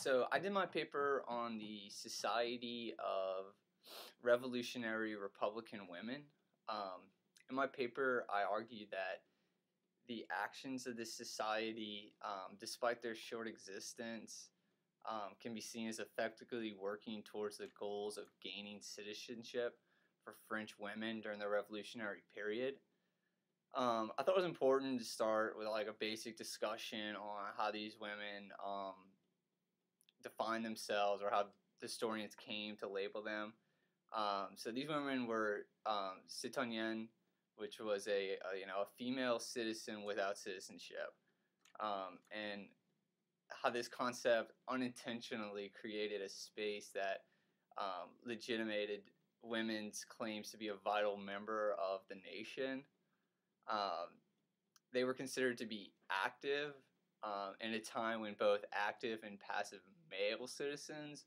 So I did my paper on the Society of Revolutionary Republican Women. In my paper, I argued that the actions of this society, despite their short existence, can be seen as effectively working towards the goals of gaining citizenship for French women during the Revolutionary period. I thought it was important to start with like a basic discussion on how these women define themselves or how historians came to label them. So these women were citoyennes, which was a female citizen without citizenship, and how this concept unintentionally created a space that legitimated women's claims to be a vital member of the nation. Um, they were considered to be active in a time when both active and passive male citizens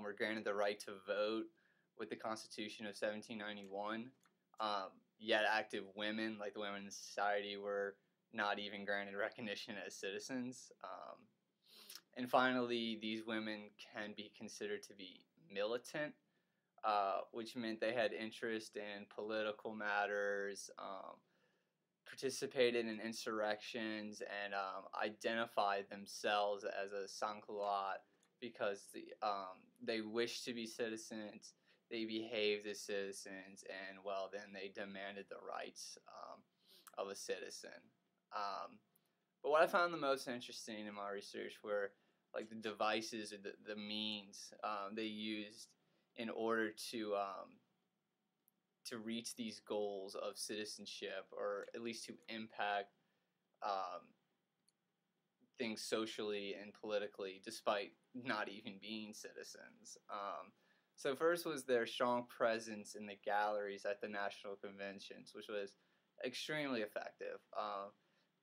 were granted the right to vote with the Constitution of 1791. Yet active women, like the women in society, were not even granted recognition as citizens. And finally, these women can be considered to be militant, which meant they had interest in political matters, participated in insurrections, and identified themselves as a sans-culotte because they wished to be citizens, they behaved as citizens, and well, then they demanded the rights of a citizen. But what I found the most interesting in my research were like the devices or the means they used in order to reach these goals of citizenship, or at least to impact um, things socially and politically, despite not even being citizens. So first was their strong presence in the galleries at the national conventions, which was extremely effective.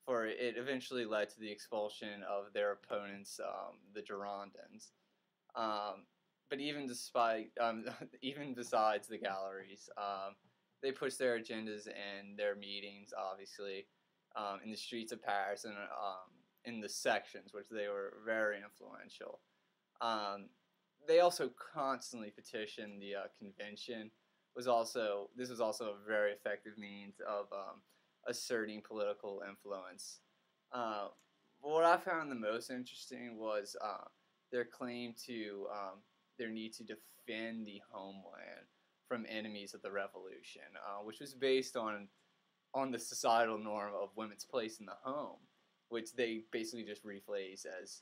For it eventually led to the expulsion of their opponents, the Girondins. But even despite, even besides the galleries, they pushed their agendas and their meetings, obviously, in the streets of Paris and in the sections, which they were very influential. They also constantly petitioned the convention. This was also a very effective means of asserting political influence. Uh, what I found the most interesting was their claim to their need to defend the homeland from enemies of the revolution, which was based on the societal norm of women's place in the home, which they basically just rephrase as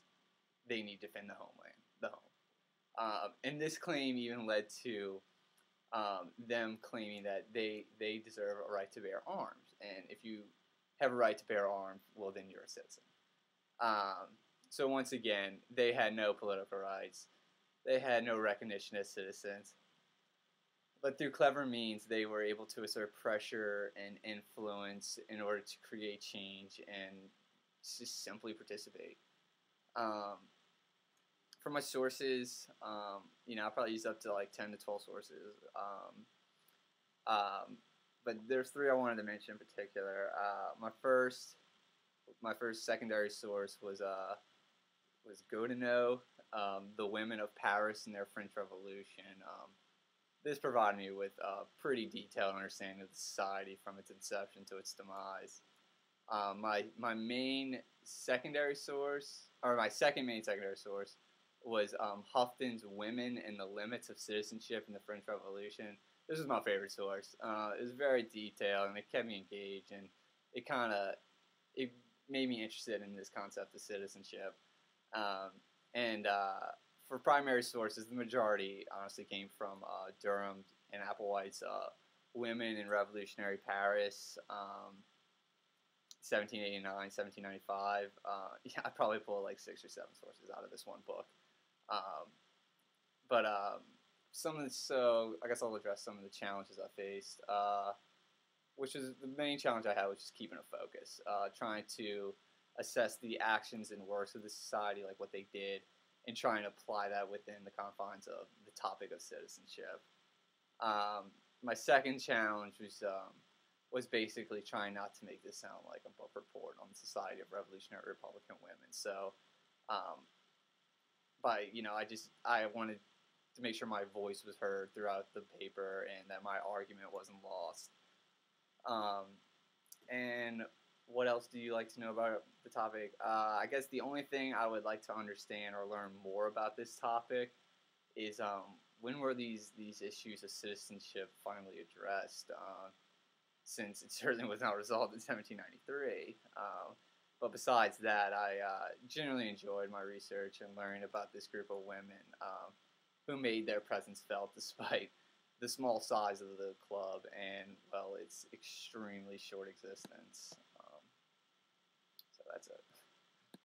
they need to defend the homeland, the home. And this claim even led to them claiming that they deserve a right to bear arms, and if you have a right to bear arms, well, then you're a citizen. So once again, they had no political rights. They had no recognition as citizens. But through clever means, they were able to assert pressure and influence in order to create change and just simply participate. Um, for my sources, I probably use up to like 10 to 12 sources. Um, but there's three I wanted to mention in particular. My first secondary source was Godinot, The Women of Paris and Their French Revolution. This provided me with a pretty detailed understanding of the society from its inception to its demise. My main secondary source, or my second main secondary source, was Houghton's Women and the Limits of Citizenship in the French Revolution. This was my favorite source. It was very detailed, and it kept me engaged, and it made me interested in this concept of citizenship. And for primary sources, the majority honestly came from Durham and Applewhite's Women in Revolutionary Paris, 1789, 1795. Yeah, I probably pulled like 6 or 7 sources out of this one book. But so I guess I'll address some of the challenges I faced, which is the main challenge I had was just keeping a focus, trying to assess the actions and works of the society, like what they did, and trying to apply that within the confines of the topic of citizenship. My second challenge was basically trying not to make this sound like a book report on the Society of Revolutionary Republican Women. So I wanted to make sure my voice was heard throughout the paper and that my argument wasn't lost. Um, and what else do you like to know about the topic? I guess the only thing I would like to understand or learn more about this topic is when were these issues of citizenship finally addressed? Since it certainly was not resolved in 1793. But besides that, I generally enjoyed my research and learning about this group of women who made their presence felt despite the small size of the club and, well, its extremely short existence. So that's it.